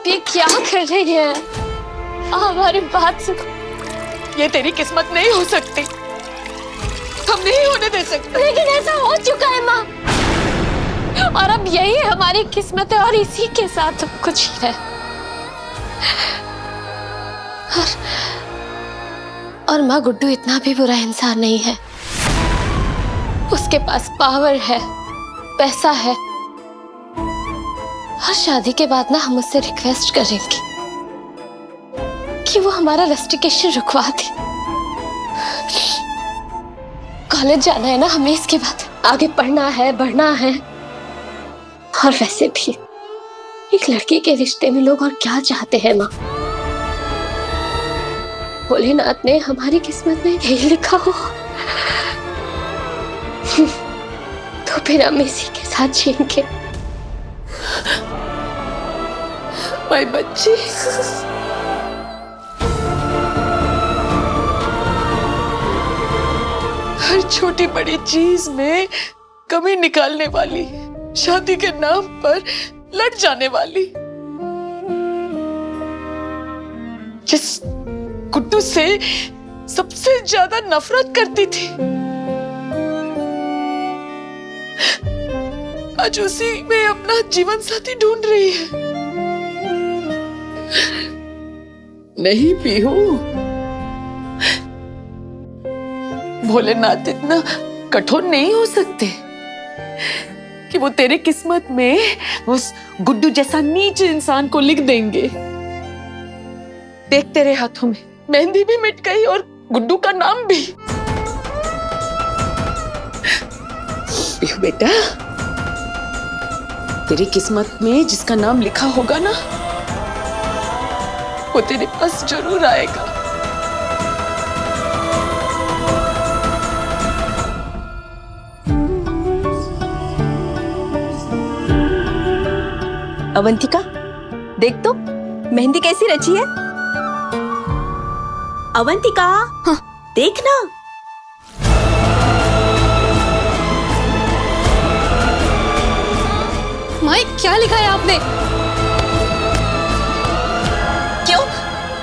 आप ये क्या कर रही हैं? हमारी बात सुनो। ये तेरी किस्मत नहीं हो सकती, हम नहीं होने दे सकते। लेकिन ऐसा हो चुका है माँ, और अब यही हमारी किस्मत है और इसी के साथ सब कुछ है। और माँ, गुड्डू इतना भी बुरा इंसान नहीं है। उसके पास पावर है, पैसा है। और शादी के बाद ना हम उससे रिक्वेस्ट करेंगे कि वो हमारा रस्टिकेशन रुकवा दे। कॉलेज जाना है ना हमें, इसके बाद आगे पढ़ना है, बढ़ना है। और वैसे भी एक लड़की के रिश्ते में लोग और क्या चाहते हैं माँ? भोलेनाथ ने हमारी किस्मत में यही लिखा हो तो फिर हम इसी के साथ जिएंगे। माय बच्ची, हर छोटी बड़ी चीज में कमी निकालने वाली, शादी के नाम पर लड़ जाने वाली, जिस गुड्डू से सबसे ज्यादा नफरत करती थी, आज उसी में अपना जीवन साथी ढूंढ रही है। नहीं पीहू, भोलेनाथ इतना कठोर नहीं हो सकते कि वो तेरे किस्मत में उस गुड्डू जैसा नीच इंसान को लिख देंगे। देख, तेरे हाथों में मेहंदी भी मिट गई और गुड्डू का नाम भी। पीहू बेटा, तेरी किस्मत में जिसका नाम लिखा होगा ना, वो तेरे पास जरूर आएगा। अवंतिका, देख तो मेहंदी कैसी रची है। अवंतिका, हाँ, देखना। माई, क्या लिखा है आपने? क्यों?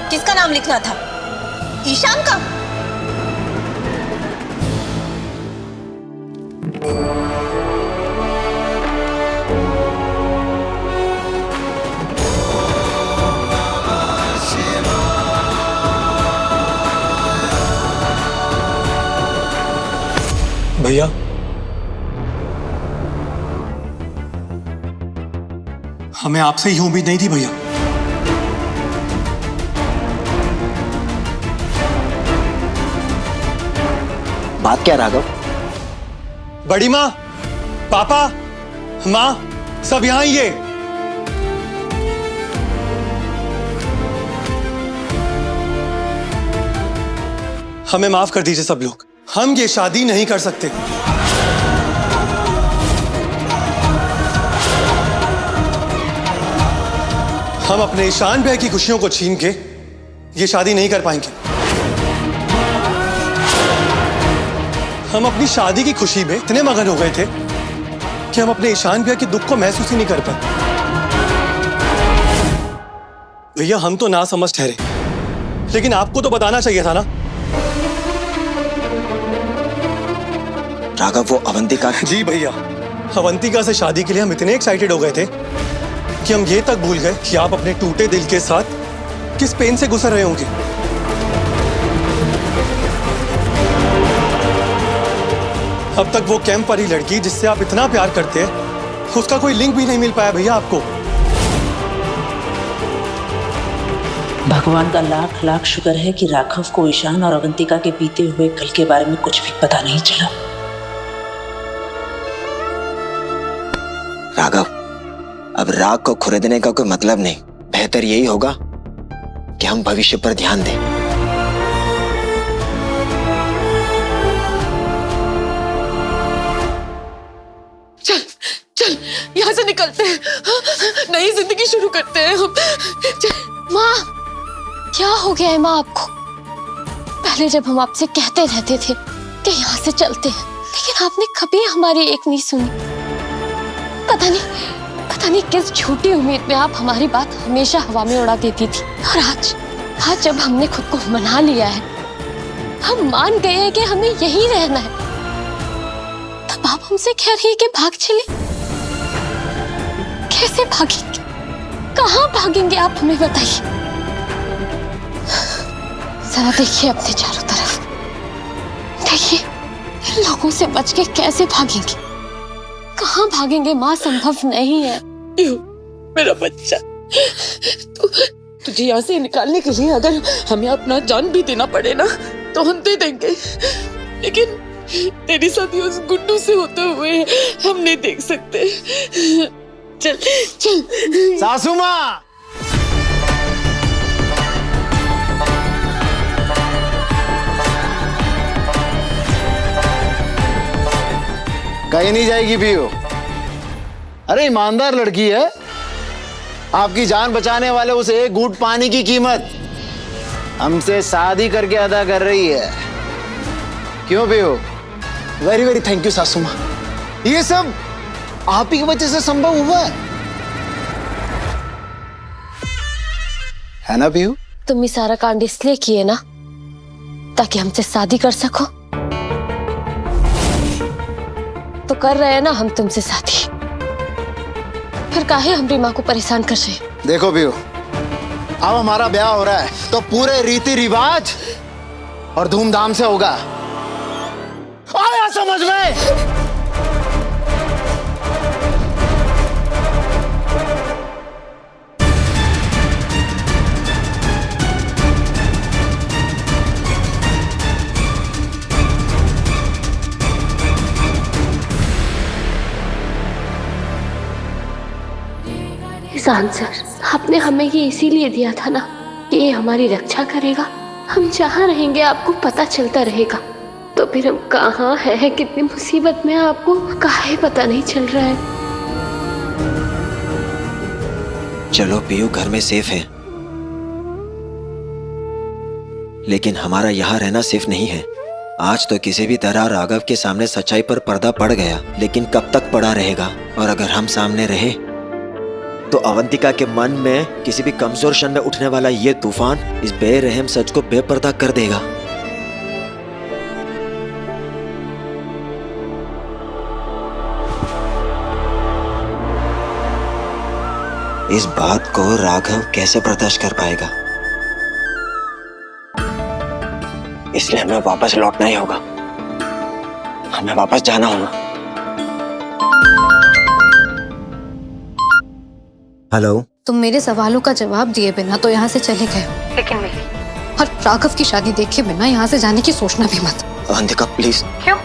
किसका नाम लिखना था? ईशान का? भैया, हमें आपसे ही उम्मीद नहीं थी भैया। बात क्या राघव? बड़ी माँ, पापा, माँ, सब यहाँ ही है। हमें माफ कर दीजिए सब लोग, हम ये शादी नहीं कर सकते। हम अपने ईशान भाई की खुशियों को छीन के ये शादी नहीं कर पाएंगे। हम अपनी शादी की खुशी में इतने मगन हो गए थे कि हम अपने ईशान भैया के दुख को महसूस ही नहीं कर पाए। भैया, हम तो ना समझ ठहरे, लेकिन आपको तो बताना चाहिए था ना। राघव, वो अवंतिका। जी भैया, अवंतिका से शादी के लिए हम इतने एक्साइटेड हो गए थे कि हम ये तक भूल गए कि आप अपने टूटे दिल के साथ किस पेन से गुजर रहे होंगे। अब तक वो कैंप वाली लड़की जिससे आप इतना प्यार करते हैं, उसका कोई लिंक भी नहीं मिल पाया भैया आपको। भगवान का लाख लाख शुक्र है कि राघव को ईशान और अवंतिका के बीते हुए कल के बारे में कुछ भी पता नहीं चला। राघव, अब राग को खुरेदने का कोई मतलब नहीं। बेहतर यही होगा कि हम भविष्य पर ध्यान दें। चल चल, यहाँ से निकलते हैं, नई जिंदगी शुरू करते हैं हम। माँ, क्या हो गया है माँ आपको? पहले जब हम आपसे कहते रहते थे कि यहाँ से चलते हैं, लेकिन आपने कभी हमारी एक नहीं सुनी। पता पता नहीं किस झूठी उम्मीद में आप हमारी बात हमेशा हवा में उड़ा देती थी। और आज जब हमने खुद को मना लिया है, हम मान गए हैं कि हमें यहीं रहना है, तब आप हमसे कह रही है कि भाग चले। कैसे भागेंगे? कहाँ भागेंगे आप हमें बताइए। जरा देखिए अपने चारों तरफ, देखिए इन लोगों से बच के कैसे भागेंगे। कहाँ भागेंगे माँ, संभव नहीं है। मेरा बच्चा, तुझे यहाँ से निकालने के लिए अगर हमें अपना जान भी देना पड़े ना तो हम दे देंगे, लेकिन तेरी शादी उस गुड्डू से होते हुए हम नहीं देख सकते। चल चल। सासू माँ, कहीं नहीं जाएगी पीयू। अरे ईमानदार लड़की है, आपकी जान बचाने वाले उस एक घूंट पानी की कीमत हमसे शादी करके अदा कर रही है। क्यों Piyu? Very very thank you सासू माँ, ये सब आप ही की वजह से संभव हुआ है ना पीयू? तुम ये सारा कांड इसलिए किए ना ताकि हमसे शादी कर सको, तो कर रहे हैं ना हम तुमसे शादी, फिर काहे हमारी माँ को परेशान कर रहे? देखो पीयू, अब हमारा ब्याह हो रहा है तो पूरे रीति रिवाज और धूमधाम से होगा। आया समझ में? ईशान सर, आपने हमें ये इसीलिए दिया था ना कि ये हमारी रक्षा करेगा। हम जहाँ रहेंगे आपको पता चलता रहेगा, तो फिर हम कहाँ हैं, कितनी मुसीबत में, आपको काहे पता नहीं चल रहा है। चलो पीयू घर में सेफ है, लेकिन हमारा यहाँ रहना सेफ नहीं है। आज तो किसी भी तरह राघव के सामने सच्चाई पर पर्दा पड़ गया, लेकिन कब तक पड़ा रहेगा? और अगर हम सामने रहे तो अवंतिका के मन में किसी भी कमजोर क्षण में उठने वाला ये तूफान इस बेरहम सच को बेपर्दा कर देगा। इस बात को राघव कैसे बर्दाश्त कर पाएगा? इसलिए हमें वापस लौटना ही होगा, हमें वापस जाना होगा। हेलो, तुम मेरे सवालों का जवाब दिए बिना तो यहाँ से चले गए, लेकिन मेरी और राघव की शादी देखे बिना यहाँ से जाने की सोचना भी मत। अवंतिका प्लीज। क्यों?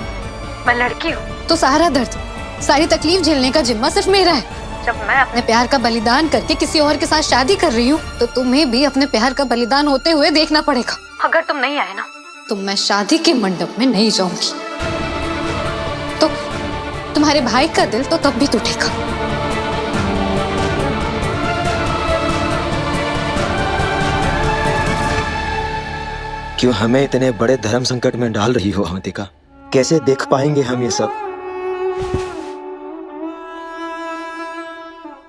मैं लड़की हूँ तो सारा दर्द, सारी तकलीफ झेलने का जिम्मा सिर्फ मेरा है। जब मैं अपने प्यार का बलिदान करके किसी और के साथ शादी कर रही हूँ तो तुम्हें भी अपने प्यार का बलिदान होते हुए देखना पड़ेगा। अगर तुम नहीं आए ना तो मैं शादी के मंडप में नहीं जाऊंगी, तो तुम्हारे भाई का दिल तो तब भी टूटेगा। क्यों हमें इतने बड़े धर्म संकट में डाल रही हो अवंतिका? कैसे देख पाएंगे हम ये सब?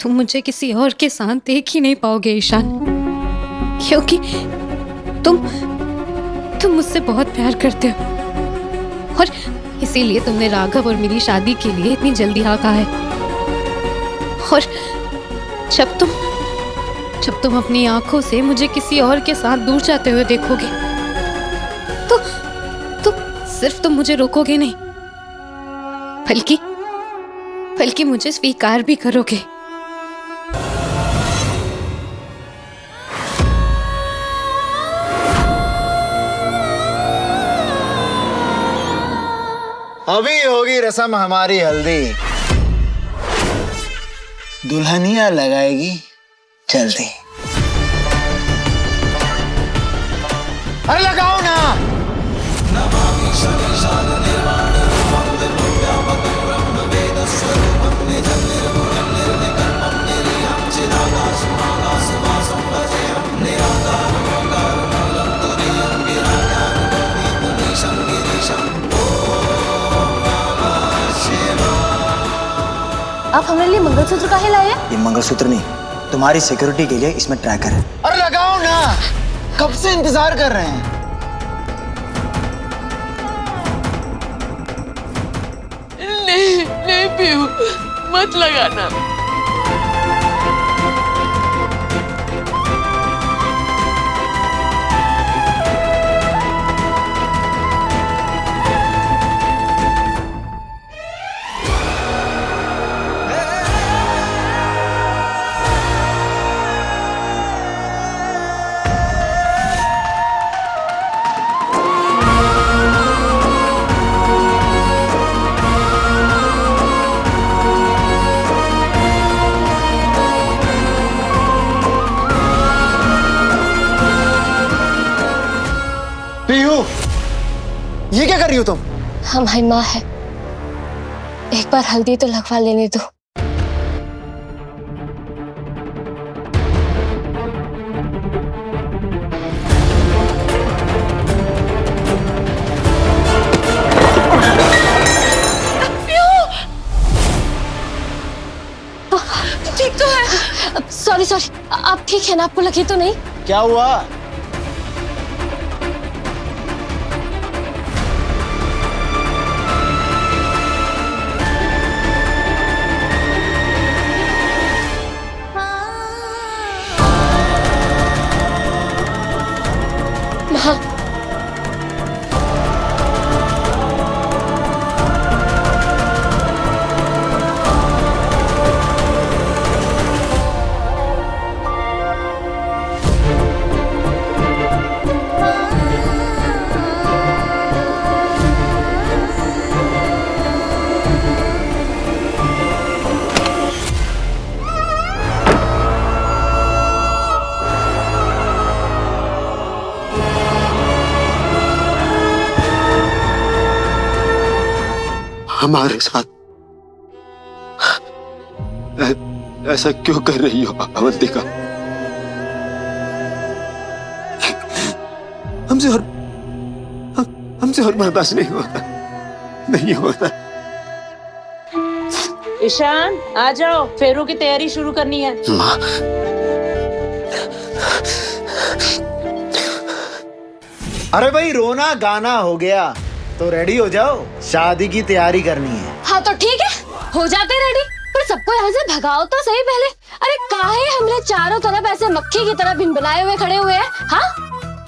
तुम मुझे किसी और के साथ देख ही नहीं पाओगे ईशान, क्योंकि तुम मुझसे बहुत प्यार करते हो और इसीलिए तुमने राघव और मेरी शादी के लिए इतनी जल्दी हाँ कहा है। और जब तुम अपनी आंखों से मुझे किसी और के साथ दूर जाते हुए देखोगे तो सिर्फ तुम मुझे रोकोगे नहीं, बल्कि मुझे स्वीकार भी करोगे। अभी होगी रस्म हमारी हल्दी, दुल्हनिया लगाएगी जल्दी। अरे लगाओ ना। आप हमारे लिए मंगलसूत्र काहे लाए हैं? ये मंगलसूत्र नहीं, तुम्हारी सिक्योरिटी के लिए इसमें ट्रैकर है। अरे लगाओ ना, कब से इंतजार कर रहे हैं। नहीं नहीं पीहू, मत लगाना। पीहू, ये क्या कर रही हो तुम? हमारी माँ है, एक बार हल्दी तो लगवा लेने दो। ठीक तो है? सॉरी सॉरी, आप ठीक है ना? आपको लगी तो नहीं? क्या हुआ? माँ, हमारे साथ ऐसा क्यों कर रही हो अवंतिका? हमसे और बर्दाश्त नहीं होता, नहीं होता। ईशान, आ जाओ, फेरू की तैयारी शुरू करनी है। माँ, अरे भाई, रोना गाना हो गया तो रेडी हो जाओ, शादी की तैयारी करनी है। हाँ तो ठीक है, हो जाते रेडी, पर सबको यहाँ से भगाओ तो सही पहले। अरे काहे हमने चारों तरफ ऐसे मक्खी की तरह बिन बनाए हुए खड़े हुए हैं? हाँ,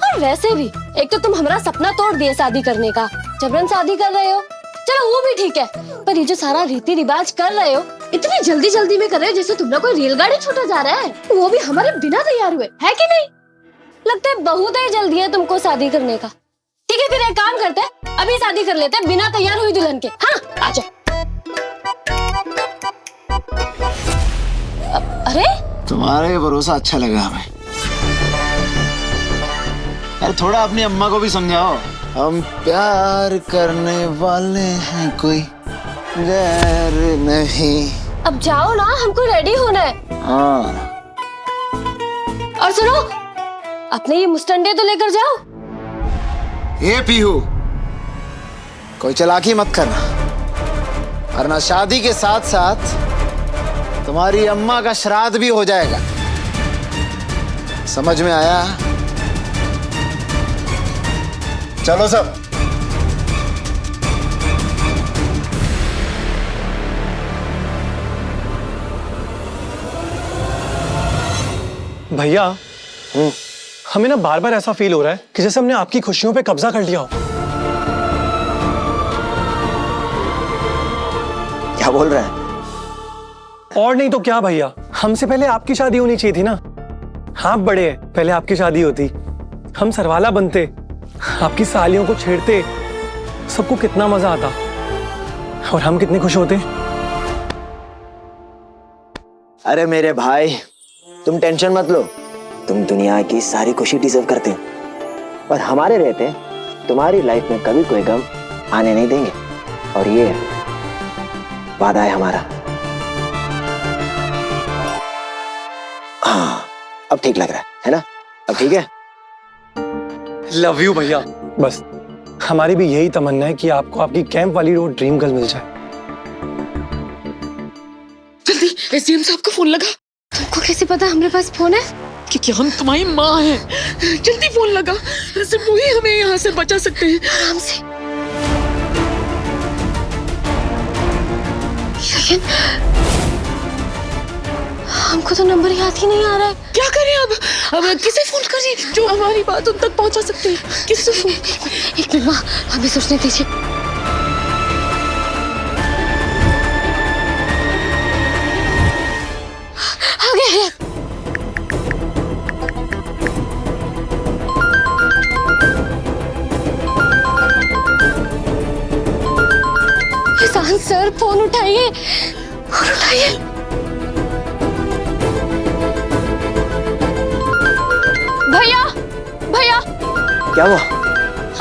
और वैसे भी एक तो तुम हमारा सपना तोड़ दिए शादी करने का, जबरन शादी कर रहे हो। चलो वो भी ठीक है, पर ये जो सारा रीति रिवाज कर रहे हो, इतनी जल्दी जल्दी में कर रहे हो जैसे तुमने कोई रेलगाड़ी छूटा जा रहा है, वो भी हमारे बिना तैयार हुए, है कि नहीं? लगता है बहुत ही जल्दी है तुमको शादी करने का। ठीक है, फिर एक काम करते हैं, अभी शादी कर लेते हैं बिना तैयार हुई दुल्हन के। हाँ, आजा। अरे तुम्हारा ये भरोसा अच्छा लगा हमें। यार थोड़ा अपनी अम्मा को भी समझाओ, हम प्यार करने वाले हैं, कोई गैर नहीं। अब जाओ ना, हमको रेडी होना है। हाँ। और सुनो, अपने ये मुस्टंडे तो लेकर जाओ। ये पीहू, कोई चालाकी मत करना, वरना शादी के साथ साथ तुम्हारी अम्मा का श्राद्ध भी हो जाएगा। समझ में आया? चलो सब। भैया, हमें ना बार बार ऐसा फील हो रहा है कि जैसे हमने आपकी खुशियों पे कब्जा कर लिया हो। क्या बोल रहा है? और नहीं तो क्या भैया, हमसे पहले आपकी शादी होनी चाहिए थी ना। आप बड़े हैं, पहले आपकी शादी होती, हम सरवाला बनते, आपकी सालियों को छेड़ते, सबको कितना मजा आता और हम कितने खुश होते। अरे मेरे भाई, तुम टेंशन मत लो, तुम दुनिया की सारी खुशी डिजर्व करते हो, और हमारे रहते तुम्हारी लाइफ में कभी कोई गम आने नहीं देंगे, और ये वादा है हमारा। हाँ, अब ठीक लग रहा है ना? अब ठीक है? लव यू भैया। बस हमारी भी यही तमन्ना है कि आपको आपकी कैंप वाली वो ड्रीम गर्ल मिल जाए। एसडीएम साहब का फोन लगा। तुमको कैसे पता हमारे पास फोन है? क्योंकि हम तुम्हारी माँ हैं। जल्दी फोन लगा, सिर्फ वही हमें यहाँ से बचा सकते हैं। आराम से। लेकिन हमको तो नंबर याद ही नहीं आ रहा है। क्या करें अब किसे फोन करें जो हमारी बात उन तक पहुंचा सकते हैं? किससे फोन? एक मिनट माँ, हमें सोचने दीजिए। आ गया है। ईशान सर, फोन उठाइए, फोन उठाइए। भैया, भैया, क्या हुआ?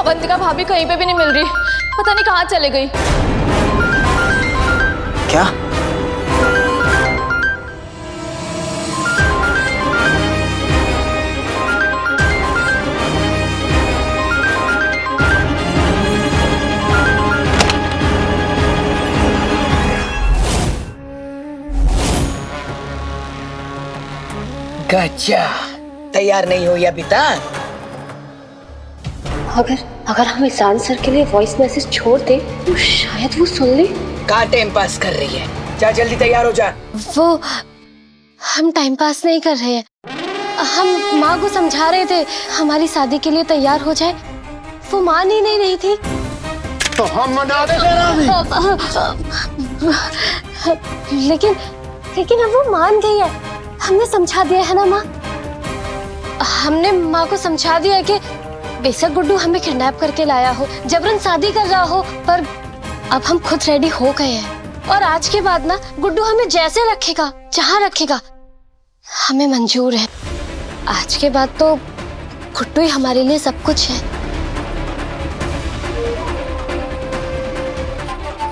अवंतिका भाभी कहीं पे भी नहीं मिल रही, पता नहीं कहाँ चले गई। क्या? गच्चा, तैयार नहीं हो या पिता? अगर हम ईशान सर के लिए वॉइस मैसेज छोड़ दें तो शायद वो सुन ले। कहाँ टाइम पास कर रही है? जा जल्दी तैयार हो जा। वो हम टाइम पास नहीं कर रहे हैं, हम माँ को समझा रहे थे हमारी शादी के लिए तैयार हो जाए। वो मान ही नहीं रही थी। तो हम मना देते लेकिन अब वो मान गई है। हमने समझा दिया है ना माँ, हमने माँ को समझा दिया है कि बेशक गुड्डू हमें किडनैप करके लाया हो, जबरन शादी कर रहा हो, पर अब हम खुद रेडी हो गए हैं। और आज के बाद ना गुड्डू हमें जैसे रखेगा, जहाँ रखेगा, हमें मंजूर है। आज के बाद तो गुड्डू ही हमारे लिए सब कुछ है।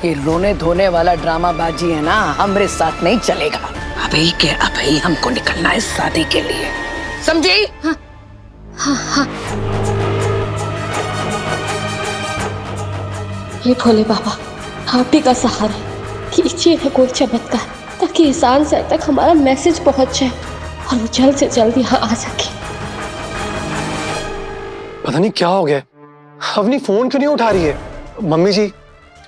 ये रोने धोने वाला ड्रामा बाजी है ना, हमारे साथ नहीं चलेगा। अभी हमको निकलना है शादी के लिए, समझी? हाँ हाँ हाँ। ये भोले बाबा, आप ही का सहारा कीजिए है कोई चमत्कार, ताकि ईशान सर तक हमारा मैसेज पहुंच जाए और वो जल्द से जल्द यहाँ आ सके। पता नहीं क्या हो गया, अवनी फोन क्यों नहीं उठा रही है? मम्मी जी,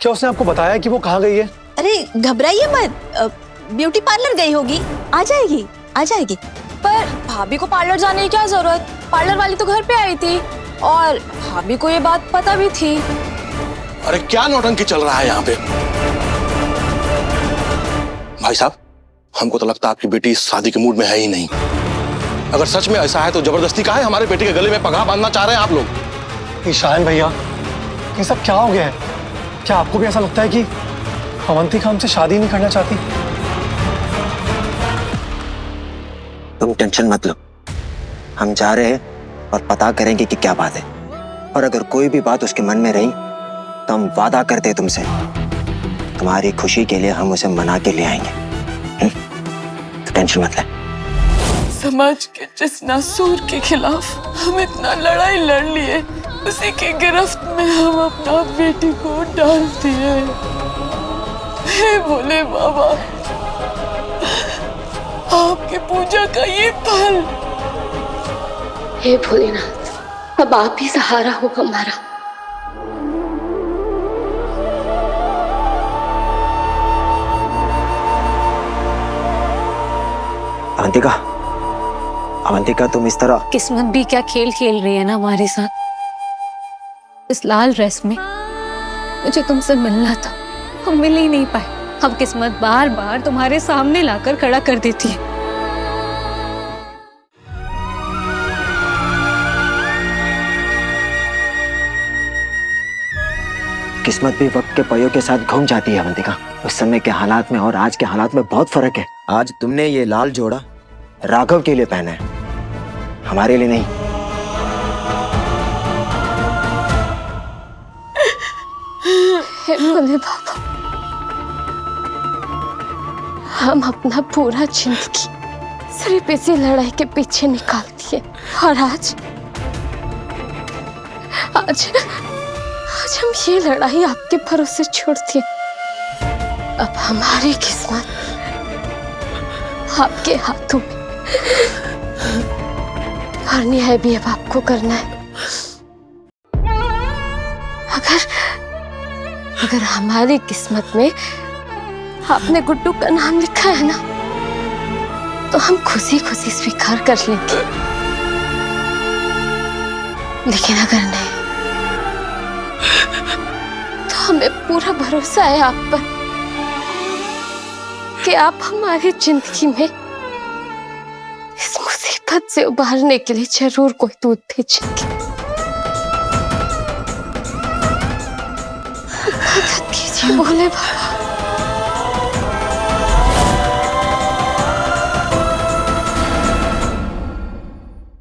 क्या उसने आपको बताया कि वो कहाँ गई है? अरे घबराइए मत, ब्यूटी पार्लर गई होगी, आ जाएगी। पर भाभी को पार्लर जाने की क्या जरूरत? पार्लर वाली तो घर पे आई थी और भाभी को ये बात पता भी थी। अरे क्या नौटंकी चल रहा है यहाँ पे? भाई साहब, हमको तो लगता है आपकी बेटी इस शादी के मूड में है ही नहीं। अगर सच में ऐसा है तो जबरदस्ती का है हमारे बेटे के गले में पगहा बांधना चाह रहे हैं आप लोग। ईशान भैया, ये सब क्या हो गया है? क्या आपको भी ऐसा लगता है कि अवंतिका हमसे शादी नहीं करना चाहती? तुम टेंशन मत लो, हम जा रहे हैं और पता करेंगे कि क्या बात है। और अगर कोई भी बात उसके मन में रही तो हम वादा करते हैं तुमसे, तुम्हारी खुशी के लिए हम उसे मना के ले आएंगे। तो टेंशन मत ले। समाज के जिस नासूर के खिलाफ हम इतना लड़ाई लड़ लिए, उसी की गिरफ्त में हम अपना बेटी को डाल दिए। हे भोले बाबा, आपकी पूजा का ये फल। हे भोलेनाथ, अब आप ही सहारा हो हमारा। अवंतिका, तुम इस तरह। किस्मत भी क्या खेल खेल रही है ना हमारे साथ। इस लाल ड्रेस में मुझे तुमसे मिलना था, हम मिल ही नहीं पाए। अब किस्मत बार बार तुम्हारे सामने लाकर खड़ा कर देती है। किस्मत भी वक्त के पहियों के साथ घूम जाती है अवंतिका। उस समय के हालात में और आज के हालात में बहुत फर्क है। आज तुमने ये लाल जोड़ा राघव के लिए पहना है, हमारे लिए नहीं। हे भोले बाबा, हम अपना पूरा जिंदगी सिर्फ इसी लड़ाई के पीछे निकाल दिए, और आज हम ये लड़ाई आपके भरोसे छोड़ दिए। अब हमारी किस्मत आपके हाथों में, और न्याय भी अब आपको करना है। अगर हमारी किस्मत में आपने गुड्डू का नाम लिखा है ना, तो हम खुशी खुशी स्वीकार कर लेंगे। लेकिन अगर नहीं, तो हमें पूरा भरोसा है आप पर कि आप हमारी जिंदगी में इस मुसीबत से उबारने के लिए जरूर कोई दूध भेजेंगे। मदद कीजिए भोले बाबा।